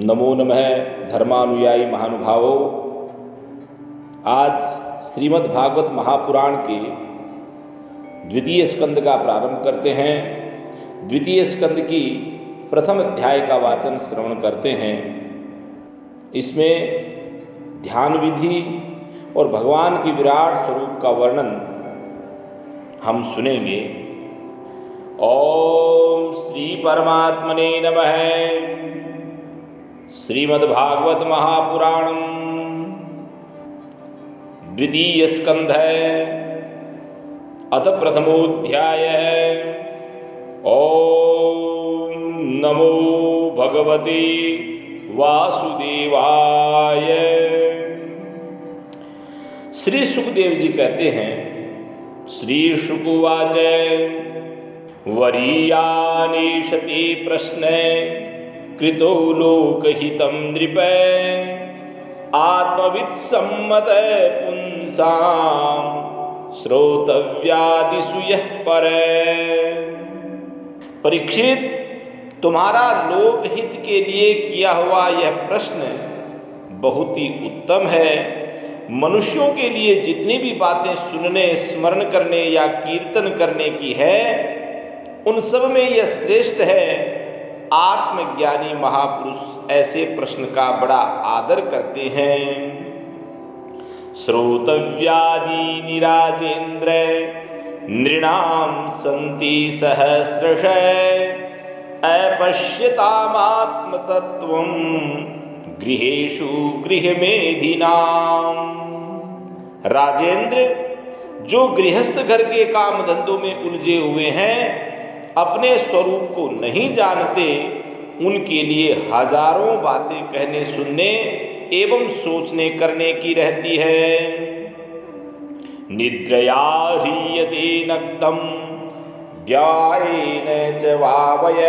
नमो नमः धर्मानुयायी महानुभावों। आज श्रीमद् भागवत महापुराण के द्वितीय स्कंद का प्रारंभ करते हैं। द्वितीय स्कंद की प्रथम अध्याय का वाचन श्रवण करते हैं। इसमें ध्यान विधि और भगवान की विराट स्वरूप का वर्णन हम सुनेंगे। ओम श्री परमात्मने नमः। श्रीमद्भागवत महापुराणम द्वितीय स्कंध है, अथ प्रथमोध्याय है। ओम नमो भगवते वासुदेवाय। श्री सुखदेव जी कहते हैं, श्री शुकुवाच वरीयानेशते प्रश्न कृतो लोकहितं नृप आत्मवित्सम्मत पुंसां श्रोतव्यादिषु यः पर। परीक्षित, तुम्हारा लोकहित के लिए किया हुआ यह प्रश्न बहुत ही उत्तम है। मनुष्यों के लिए जितनी भी बातें सुनने, स्मरण करने या कीर्तन करने की है, उन सब में यह श्रेष्ठ है। आत्मज्ञानी महापुरुष ऐसे प्रश्न का बड़ा आदर करते हैं। श्रोतव्यादि निराजेन्द्र नृणां सन्ति सहस्रश अपश्यतामात्मतत्त्वं गृहेषु गृहमेधिनाम्। राजेंद्र, जो गृहस्थ घर के काम धंधों में उलझे हुए हैं, अपने स्वरूप को नहीं जानते, उनके लिए हजारों बातें कहने, सुनने एवं सोचने करने की रहती है। निद्रया ह्रियते नक्तं व्यायेन च वावय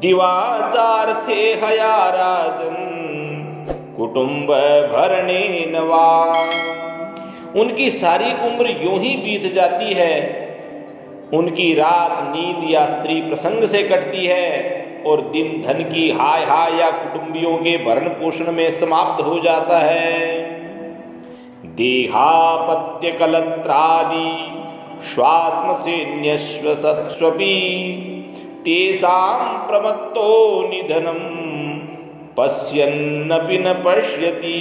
दिवाचार्थे हया राजन् कुटुंब भरणेन वा। उनकी सारी उम्र यूं ही बीत जाती है। उनकी रात नींद या स्त्री प्रसंग से कटती है और दिन धन की हाय हाय या कुटुंबियों के भरण पोषण में समाप्त हो जाता है। देहापत्य कलत्रादि स्वात्मसेन्यस्व सत्स्वपि तेषां प्रमत्तो निधनं पश्यन्नपि न पश्यति।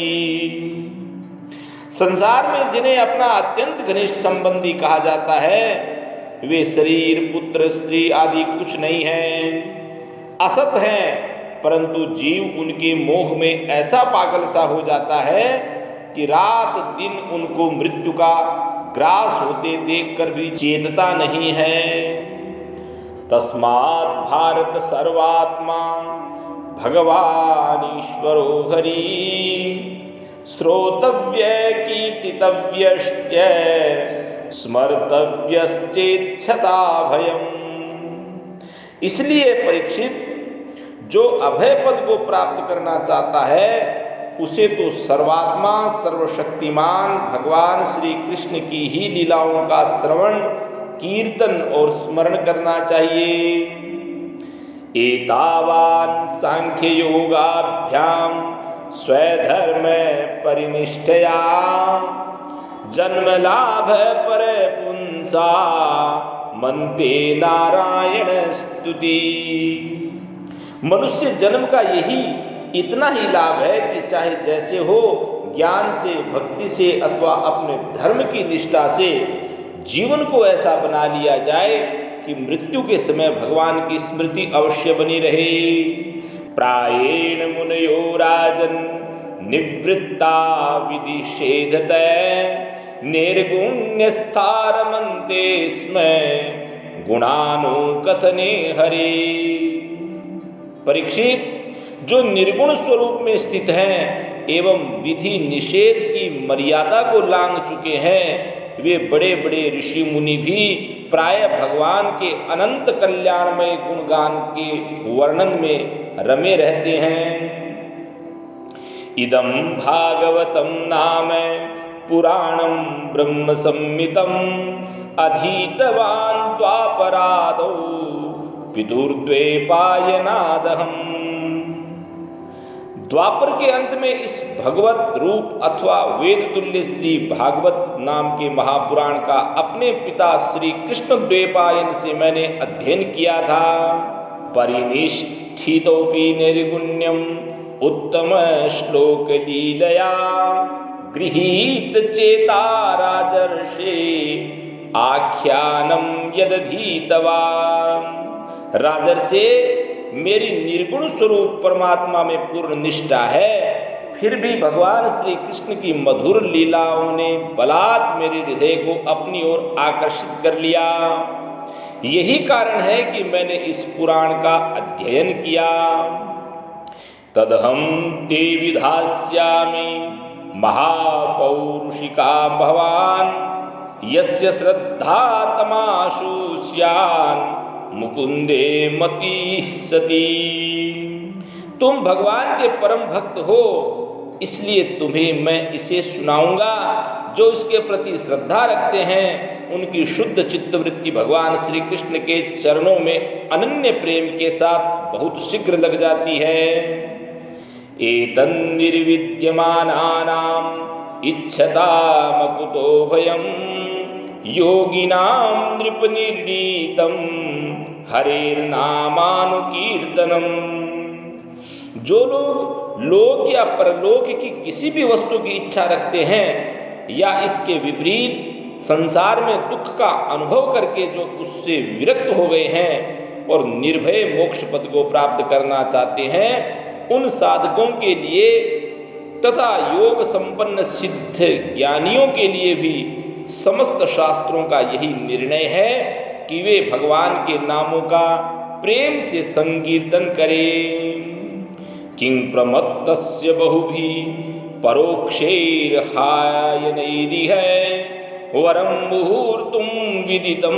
संसार में जिन्हें अपना अत्यंत घनिष्ठ संबंधी कहा जाता है, वे शरीर, पुत्र, स्त्री आदि कुछ नहीं है, असत हैं, परंतु जीव उनके मोह में ऐसा पागल सा हो जाता है कि रात दिन उनको मृत्यु का ग्रास होते देखकर भी चेतता नहीं है। तस्मात् भारत सर्वात्मा भगवान ईश्वरो हरि श्रोतव्य कीर्तितव्यश्च स्मर्तव्यश्चेच्छता भयम्। इसलिए परीक्षित, जो अभय पद को प्राप्त करना चाहता है, उसे तो सर्वात्मा सर्वशक्तिमान भगवान श्री कृष्ण की ही लीलाओं का श्रवण, कीर्तन और स्मरण करना चाहिए। एतावान् सांख्य योगाभ्याम स्वधर्म परिनिष्ठया जन्म लाभ पर पुंसा मनते नारायण स्तुति। मनुष्य जन्म का यही इतना ही लाभ है कि चाहे जैसे हो, ज्ञान से, भक्ति से अथवा अपने धर्म की निष्ठा से जीवन को ऐसा बना लिया जाए कि मृत्यु के समय भगवान की स्मृति अवश्य बनी रहे। प्रायेण मुनयो राजन निवृत्ता विधिषेधतः निर्गुण्यस्थारमन्ते स्म गुणानुकथने हरे। परीक्षित, जो निर्गुण स्वरूप में स्थित हैं एवं विधि निषेध की मर्यादा को लांघ चुके हैं, वे बड़े बड़े ऋषि मुनि भी प्राय भगवान के अनंत कल्याणमय गुणगान के वर्णन में रमे रहते हैं। इदं भागवतं नाम पुराणं ब्रह्म संहितं अधीतवान् द्वापरादौ पितुर्द्वैपायनादहम्। द्वापर के अंत में इस भगवत रूप अथवा वेद तुल्य श्री भागवत नाम के महापुराण का अपने पिता श्री कृष्ण द्वैपायन से मैंने अध्ययन किया था। परिनिष्ठितोपि निर्गुण्यम उत्तम श्लोक लीलया गृहीत चेता राजर्षे आख्यानम यदधीतवान्। राजर्षे, मेरी निर्गुण स्वरूप परमात्मा में पूर्ण निष्ठा है, फिर भी भगवान श्री कृष्ण की मधुर लीलाओं ने बलात् मेरे हृदय को अपनी ओर आकर्षित कर लिया। यही कारण है कि मैंने इस पुराण का अध्ययन किया। तदहं ते विधास्यामि महापौरुषिका भवान् यस्य श्रद्धा तमाशु स्यान् मुकुंदे मति सती। तुम भगवान के परम भक्त हो, इसलिए तुम्हें मैं इसे सुनाऊंगा। जो इसके प्रति श्रद्धा रखते हैं उनकी शुद्ध चित्तवृत्ति भगवान श्री कृष्ण के चरणों में अनन्य प्रेम के साथ बहुत शीघ्र लग जाती है। एतन्निर्विद्यमानानां इच्छता मकुतो भयम् योगिनां नृपनिर्णीतं हरेर्नामानुकीर्तनम्। जो लोग लोक या परलोक की किसी भी वस्तु की इच्छा रखते हैं या इसके विपरीत संसार में दुख का अनुभव करके जो उससे विरक्त हो गए हैं और निर्भय मोक्ष पद को प्राप्त करना चाहते हैं, उन साधकों के लिए तथा योग संपन्न सिद्ध ज्ञानियों के लिए भी समस्त शास्त्रों का यही निर्णय है कि वे भगवान के नामों का प्रेम से संकीर्तन करें। किं प्रमत्तस्य बहुभिः परोक्षैर्हायनैरिह वरं मुहूर्तुं विदितं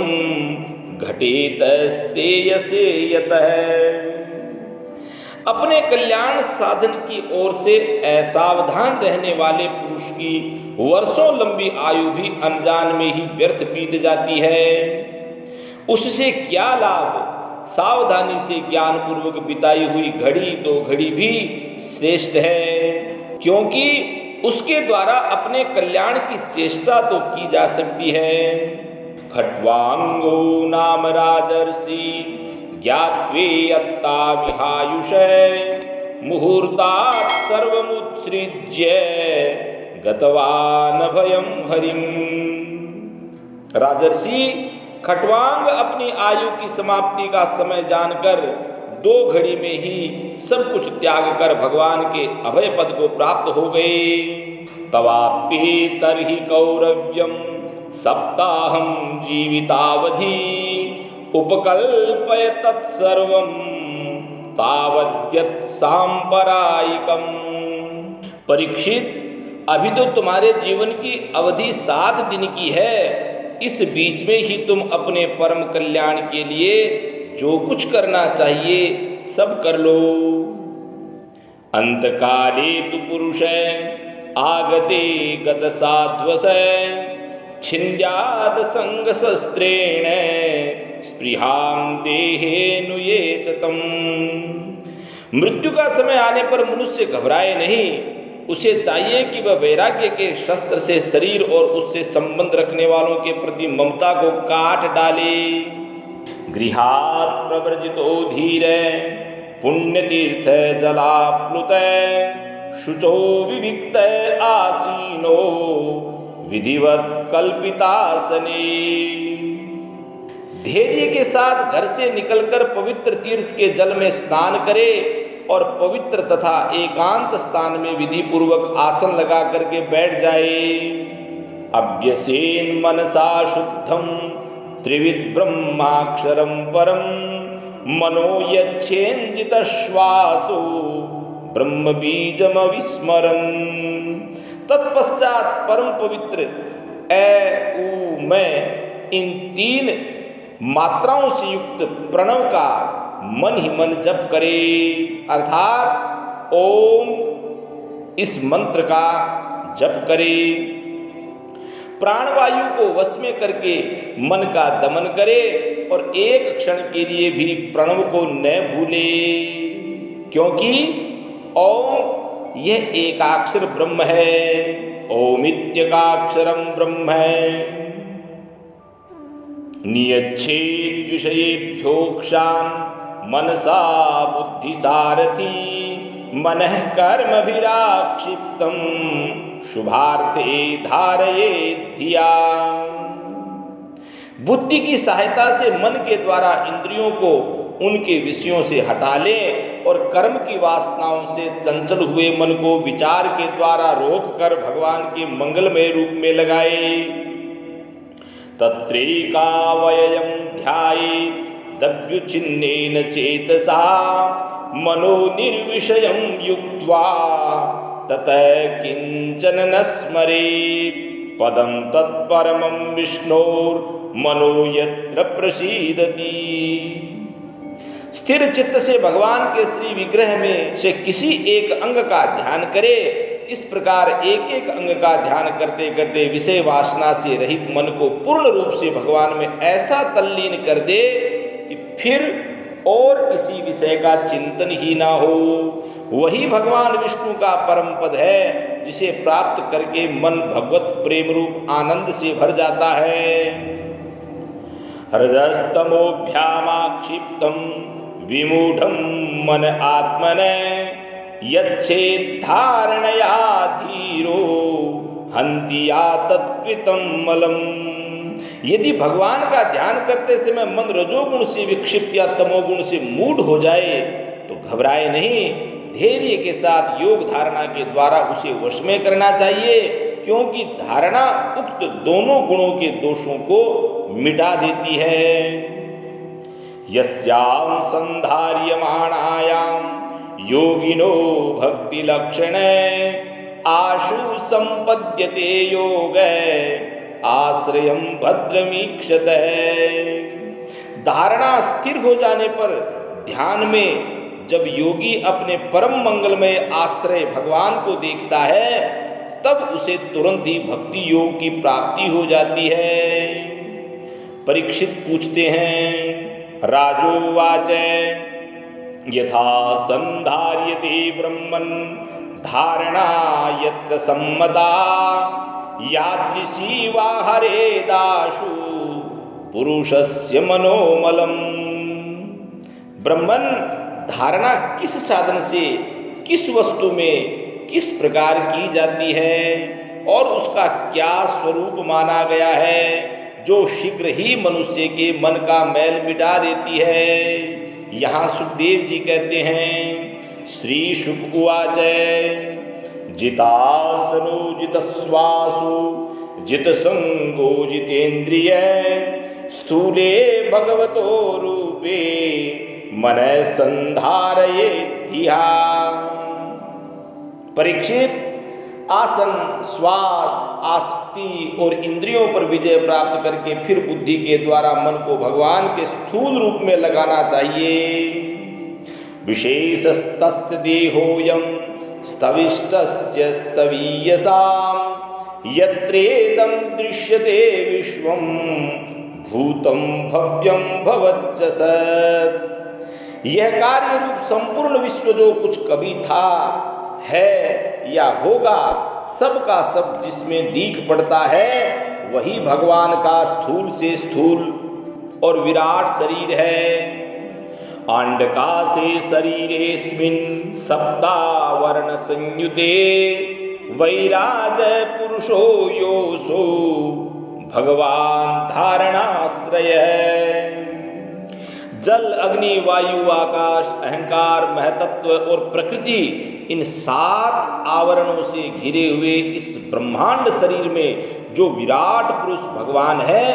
घटेत श्रेयसे यतः। अपने कल्याण साधन की ओर से असावधान रहने वाले पुरुष की वर्षों लंबी आयु भी अनजान में ही व्यर्थ बीत जाती है। उससे क्या लाभ? सावधानी से ज्ञान पूर्वक बिताई हुई घड़ी दो घड़ी भी श्रेष्ठ है, क्योंकि उसके द्वारा अपने कल्याण की चेष्टा तो की जा सकती है। खट्वांगो नाम राजर्षि ज्ञात्वे यत्ता विहायुष मुहूर्तात् सर्वमुत्सृज्य गतवान भयं हरिम। राजर्षि खट्वांग अपनी आयु की समाप्ति का समय जानकर 2 घड़ी में ही सब कुछ त्याग कर भगवान के अभय पद को प्राप्त हो गए। तवाप्ये तर्हि कौरव्यम सप्ताहं जीवितावधि उपकल्पय तत्सर्वं तावद्यत् सांपरायिकम्। परीक्षित, अभी तो तुम्हारे जीवन की अवधि 7 दिन की है। इस बीच में ही तुम अपने परम कल्याण के लिए जो कुछ करना चाहिए सब कर लो। अंतकाले तु पुरुषे आगते गत साध्वस छिन्द्याद संग शस्त्रेण स्पृहां देहेनुयेचतम्। मृत्यु का समय आने पर मनुष्य घबराए नहीं। उसे चाहिए कि वह वैराग्य के शस्त्र से शरीर और उससे संबंध रखने वालों के प्रति ममता को काट डाले। गृहात् प्रव्रजितो धीर पुण्यतीर्थ जलाप्लुत शुचो विविक्त आसीनो विधिवत कल्पितासने। धैर्य के साथ घर से निकलकर पवित्र तीर्थ के जल में स्नान करे और पवित्र तथा एकांत स्थान में विधि पूर्वक आसन लगा करके बैठ जाए। अभ्यसेन मनसा शुद्धम त्रिविध ब्रह्माक्षरम परम मनो यच्छेन्जित श्वासो ब्रह्म बीजम विस्मरन्। तत्पश्चात परम पवित्र ए ऊ मैं इन 3 मात्राओं से युक्त प्रणव का मन ही मन जप करे, अर्थात ओम इस मंत्र का जप करे। प्राणवायु को वश में करके मन का दमन करे और एक क्षण के लिए भी प्रणव को न भूले, क्योंकि ओम यह एकाक्षर ब्रह्म है। ओमित्यकाक्षरम ब्रह्म है। नियच्छेद विषयेभ्योक्षान मनसा बुद्धिसारथी मनः कर्मभिराक्षिप्तम शुभार्थे धारयेत् धिया। बुद्धि की सहायता से मन के द्वारा इंद्रियों को उनके विषयों से हटा ले और कर्म की वासनाओं से चंचल हुए मन को विचार के द्वारा रोककर भगवान के मंगलमय रूप में लगाए। तत्रैकावययं ध्यायेदभ्युच्छिन्नेन चेतसा मनो निर्विषयं युक्त्वा ततः किंचन न स्मरेत् पदं तत्परमं विष्णोर्मनो यत्र प्रसीदति। स्थिर चित्त से भगवान के श्री विग्रह में से किसी एक अंग का ध्यान करे। इस प्रकार एक एक अंग का ध्यान करते करते विषय वासना से रहित मन को पूर्ण रूप से भगवान में ऐसा तल्लीन कर दे कि फिर और किसी विषय का चिंतन ही ना हो। वही भगवान विष्णु का परम पद है, जिसे प्राप्त करके मन भगवत प्रेम रूप आनंद से भर जाता है। हृदस्तमोभ्यामाक्षिप्तं विमूढ़ं मन आत्मने यच्छेद्धारणया धीरो हन्तिया तत्कृतं मलम्। यदि भगवान का ध्यान करते समय मन रजोगुण से विक्षिप्त या तमोगुण से मूढ़ हो जाए तो घबराए नहीं, धैर्य के साथ योग धारणा के द्वारा उसे वश में करना चाहिए, क्योंकि धारणा उक्त दोनों गुणों के दोषों को मिटा देती है। यस्यां संधार्यमाणायां योगिनो भक्ति लक्षणे आशु संपद्यते योग आश्रयं भद्रमीक्षत। धारणा स्थिर हो जाने पर ध्यान में जब योगी अपने परम मंगलमय आश्रय भगवान को देखता है तब उसे तुरंत ही भक्ति योग की प्राप्ति हो जाती है। परीक्षित पूछते हैं, राजोवाच यथा संधार्यते ब्रह्मन् धारणा यत्र सम्मता यादृशी वा हरेदाशु पुरुषस्य मनोमलम्। ब्रह्मन धारणा किस साधन से किस वस्तु में किस प्रकार की जाती है और उसका क्या स्वरूप माना गया है, जो शीघ्र ही मनुष्य के मन का मैल मिटा देती है। यहाँ सुखदेव जी कहते हैं, श्री शुक उवाच जितासनो जितश्वासु जितसंगो जितेन्द्रिय स्थूले भगवतो रूपे मनः संधारयेत् धिया। परीक्षित, आसन, श्वास, आसक्ति और इंद्रियों पर विजय प्राप्त करके फिर बुद्धि के द्वारा मन को भगवान के स्थूल रूप में लगाना चाहिए। विशेषस्तस्य देहोऽयं स्तविष्टस्य स्तवीयसां यत्रेदं दृश्यते विश्वं भूतं भव्यं भवच्च सत्। यह कार्य रूप संपूर्ण विश्व जो कुछ कभी था, है या होगा, सब का सब जिसमें दीख पड़ता है वही भगवान का स्थूल से स्थूल और विराट शरीर है। आंडकासे शरीरेस्मिन् सप्तावर्ण संयुते वैराज पुरुषो योऽसो भगवान धारणाश्रय। जल, अग्नि, वायु, आकाश, अहंकार, महतत्व और प्रकृति, इन 7 आवरणों से घिरे हुए इस ब्रह्मांड शरीर में जो विराट पुरुष भगवान है,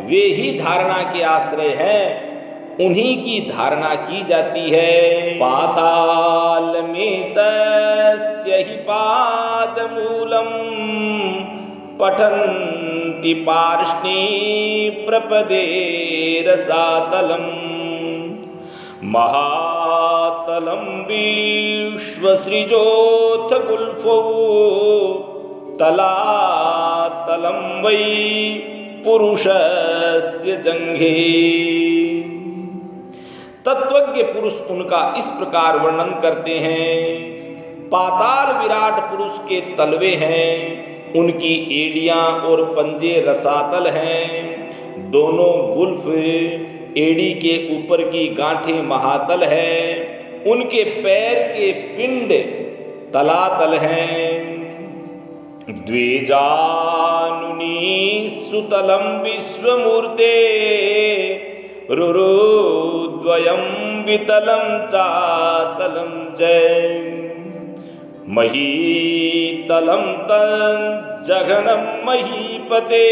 वे ही धारणा के आश्रय हैं, उन्हीं की धारणा की जाती है। पाताल में तस्य हि पादमूलम् पठन्ति पार्ष्णी प्रपदे रसातलम् महातलं विश्वसृजोऽथ गुल्फो तलातलं वै पुरुषस्य जंघे। तत्वज्ञ पुरुष उनका इस प्रकार वर्णन करते हैं, पाताल विराट पुरुष के तलवे हैं, उनकी एड़ियां और पंजे रसातल हैं। दोनों गुल्फ एड़ी के ऊपर की गांठें महातल है, उनके पैर के पिंड तलातल हैं। द्विजानुनी सुतलम विश्वमूर्ते रुरुद्वयं वितलं चातलं च महीतलं तज्जघनं महीपते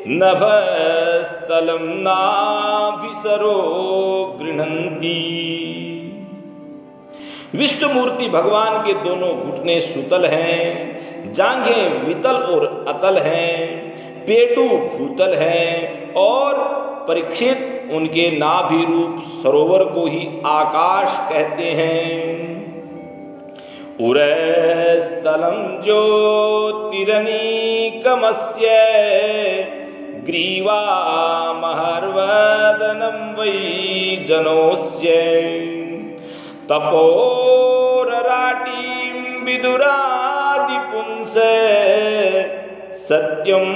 नभस्तलं नाभिसरो गृह्णन्ति। विश्वमूर्ति भगवान के दोनों घुटने सुतल हैं, जांघें वितल और अतल हैं, पेटू भूतल हैं और परीक्षित उनके नाभि रूप सरोवर को ही आकाश कहते हैं। उरस्थलं ज्योतिरनीकमस्य ग्रीवामहर्वदनं वै जनोस्य तपोरराटीं विदुरादिपुंस सत्यं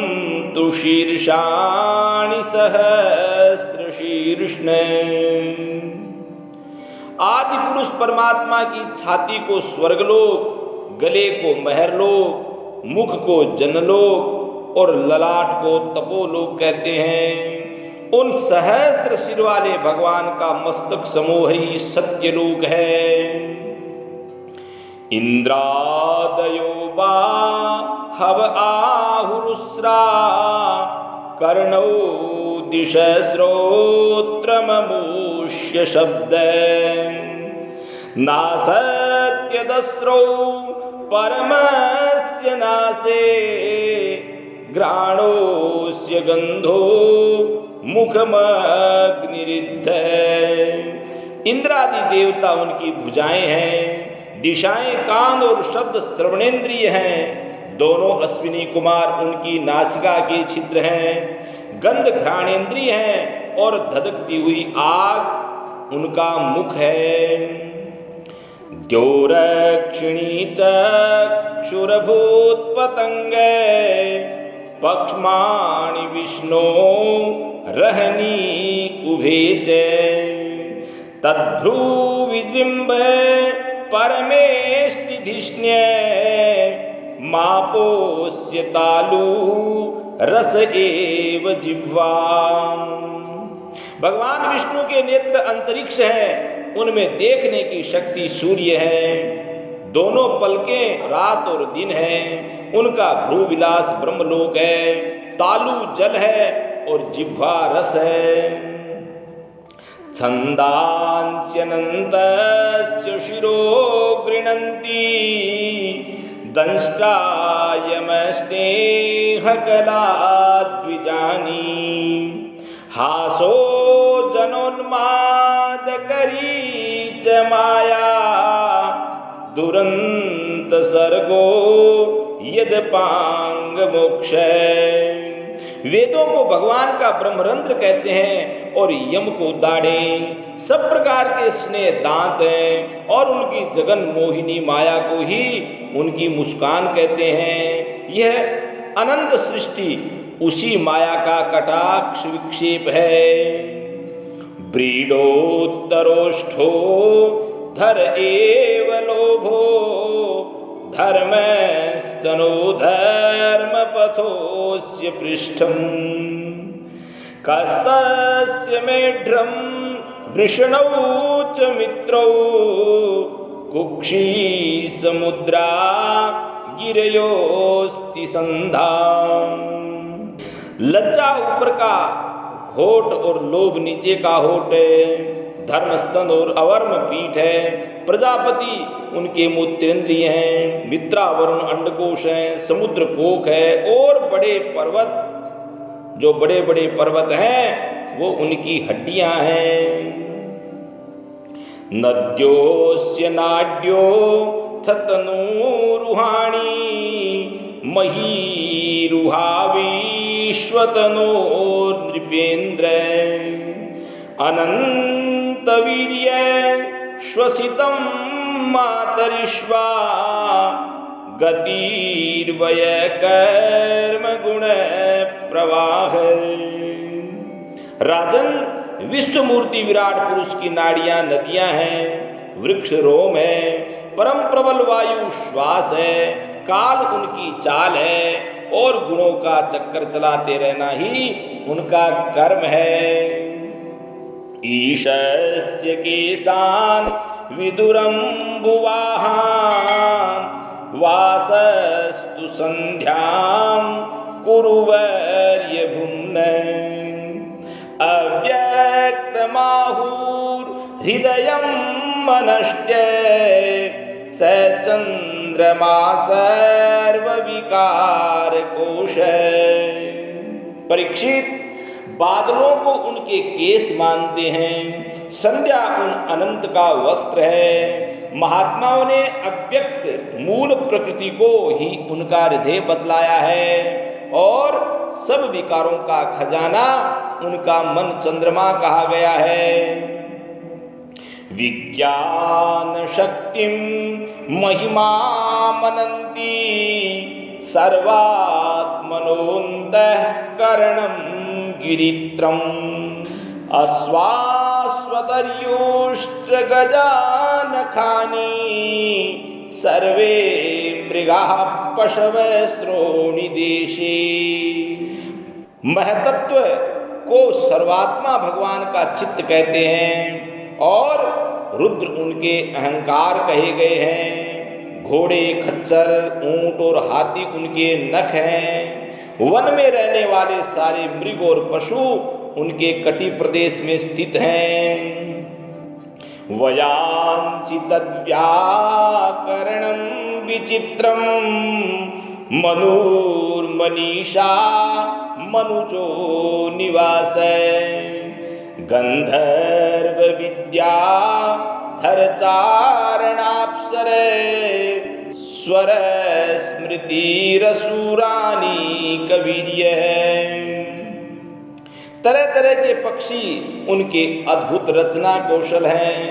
तु शीर्षाणि सहस्रशीर्ष्ण। आदि पुरुष परमात्मा की छाती को स्वर्गलोक, गले को महरलोक, मुख को जनलोक और ललाट को तपोलोक कहते हैं। उन सहस्र सिर वाले भगवान का मस्तक समूह ही सत्यलोक है। इंद्रादयो हव आहुरुस्रा कर्णौ दिशस्रोत्रममूष्य शब्द नासत्यदस्रौ परमस्य नासे घ्राणोस्य गंधो मुखमग्निरिद्ध। इंद्रादि देवता उनकी भुजाएं हैं, दिशाएं कान और शब्द श्रवणेन्द्रिय हैं, दोनों अश्विनी कुमार उनकी नासिका के छिद्र हैं, गंध घ्राणेन्द्रिय हैं और धधकती हुई आग उनका मुख है। द्योरक्षिणी चक्षुरभूत पतंग पक्ष्माणि विष्णो रहनी उभे च तद्भ्रू विजृंभ परमेष्टिधिष्ण्य मापोस्य तालु रस एव जिह्वा। भगवान विष्णु के नेत्र अंतरिक्ष हैं, उनमें देखने की शक्ति सूर्य है, दोनों पलकें रात और दिन हैं, उनका भ्रू विलास ब्रह्मलोक है, तालु जल है और जिह्वा रस है। छंदांस्यनन्तस्य शिरो गृह्णन्ति दंष्टायमस्नेहकलाद्विजानी हासो जनोन्मादकरी च माया दुरंत सर्गो यदपांग मोक्ष। वेदों को भगवान का ब्रह्मरंध्र कहते हैं और यम को दाढ़े, सब प्रकार के स्नेह दांत हैं और उनकी जगन मोहिनी माया को ही उनकी मुस्कान कहते हैं। यह अनंत सृष्टि उसी माया का कटाक्ष विक्षेप है। ब्रीडोत्तरोष्ठो धर एव लोभो धर्मस्तनो धर्मपथोस्य पृष्ठम् कस्तस्य मेढ्रं वृषणौ च मित्रौ कुक्षी समुद्रा गिरयोस्ति संधा। लज्जा ऊपर का होठ और लोभ नीचे का होठ है, धर्मस्तन और अवर्म पीठ है, प्रजापति उनके मूत्रेंद्रिय हैं, मित्रा वरुण अंडकोश है, समुद्र कोक है और बड़े पर्वत, जो बड़े बड़े पर्वत हैं वो उनकी हड्डियां हैं। नद्योस्य नाड्यो थतनूरुहाणी महीरुहावीश्वतनो नृपेन्द्र अनंत वीर्य श्वसितं मातरिश्वा गतिर्वय कर्म गुण प्रवाह। राजन, विश्व मूर्ति विराट पुरुष की नाड़ियां नदियां हैं, वृक्ष रोम है, परम प्रबल वायु श्वास है, काल उनकी चाल है और गुणों का चक्कर चलाते रहना ही उनका कर्म है। ईशस्य केशान विदुरम्बुवाहान वासस्तु संध्यां कुरुवर्य भुम्ने। अव्यक्तमाहुर हृदयं मनश्च स चंद्रमा सर्वविकार कोश। परीक्षित, बादलों को उनके केस मानते हैं, संध्या उन अनंत का वस्त्र है। महात्माओं ने अव्यक्त मूल प्रकृति को ही उनका हृदय बतलाया है और सब विकारों का खजाना उनका मन चंद्रमा कहा गया है। विज्ञान शक्तिं महिमा मनन्ति सर्वात्मनोऽन्तःकरणं गिरित्रम्। अश्वास्वदर्योष्ट्रगजानखानि सर्वे मृगाः पशवः श्रोणिदेशे। महतत्व को सर्वात्मा भगवान का चित्त कहते हैं और रुद्र उनके अहंकार कहे गए हैं। घोड़े, खच्चर, ऊंट और हाथी उनके नख हैं। वन में रहने वाले सारे मृग और पशु उनके कटी प्रदेश में स्थित हैं। वयांसि तद्व्याकरणं विचित्रं मनुर्मनीषा मनुजो निवास। गंधर्व विद्या धरचारणाप्सरे स्वर स्मृतिरसुरानी कवीर्य। तरह तरह के पक्षी उनके अद्भुत रचना कौशल हैं।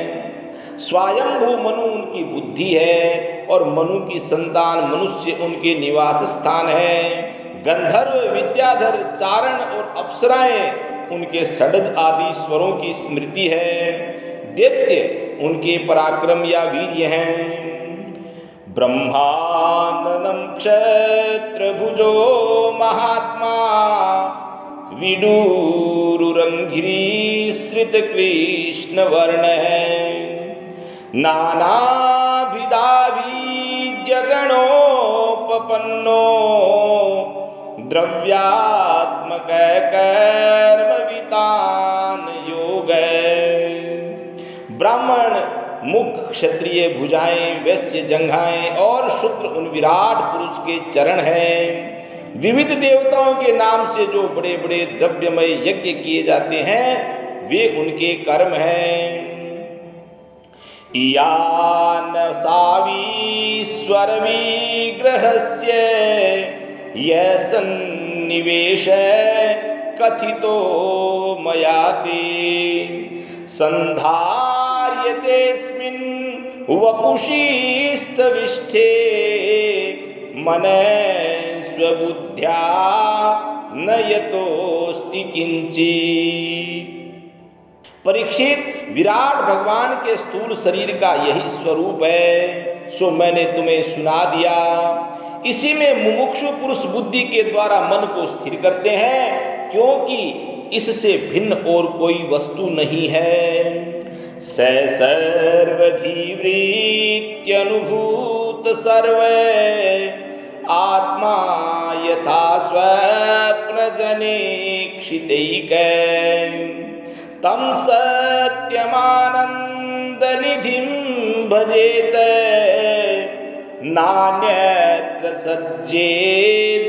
स्वयंभू मनु उनकी बुद्धि है और मनु की संतान मनुष्य उनके निवास स्थान है। गंधर्व, विद्याधर, चारण और अप्सराएं उनके षड्ज आदि स्वरों की स्मृति है। दैत्य उनके पराक्रम या वीर्य हैं। ब्रह्माननं क्षत्रभुजो महात्मा विडूरुरंघ्रिश्रित कृष्ण वर्ण है। नानाभिदाभिजगणोपपन्नो द्रव्यात्मक कर्मवितान योग। ब्राह्मण मुख, क्षत्रिय भुजाएं, वैश्य जंघाएं और शूद्र उन विराट पुरुष के चरण हैं। विविध देवताओं के नाम से जो बड़े बड़े द्रव्यमय यज्ञ किए जाते हैं वे उनके कर्म हैं। यान सावीश्वर विग्रहस्य यह सन्निवेश कथितो मयाति संधार्यतेऽस्मिन् वपुषि स्थविष्ठे मन स्वबुद्ध्या न यतोस्ति किंचित्। परीक्षित, विराट भगवान के स्थूल शरीर का यही स्वरूप है, सो मैंने तुम्हें सुना दिया। इसी में मुमुक्षु पुरुष बुद्धि के द्वारा मन को स्थिर करते हैं, क्योंकि इससे भिन्न और कोई वस्तु नहीं है। स सर्वधीवृत्यनुभूत सर्वे आत्मा यथा स्वप्नजनेक्षितैक तं सत्यमानन्दनिधिं भजेत नान्यत्र सज्जेत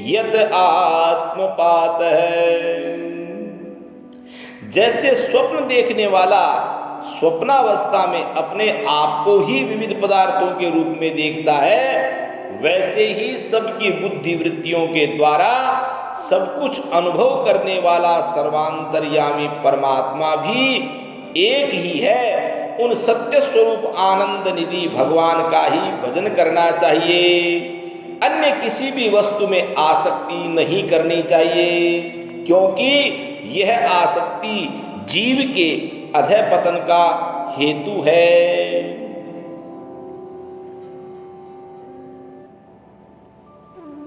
यद आत्मपातः। जैसे स्वप्न देखने वाला स्वप्नावस्था में अपने आप को ही विविध पदार्थों के रूप में देखता है, वैसे ही सबकी बुद्धि वृत्तियों के द्वारा सब कुछ अनुभव करने वाला सर्वांतर्यामी परमात्मा भी एक ही है उन सत्य स्वरूप आनंद निधि भगवान का ही भजन करना चाहिए। अन्य किसी भी वस्तु में आसक्ति नहीं करनी चाहिए, क्योंकि यह आसक्ति जीव के अधःपतन का हेतु है।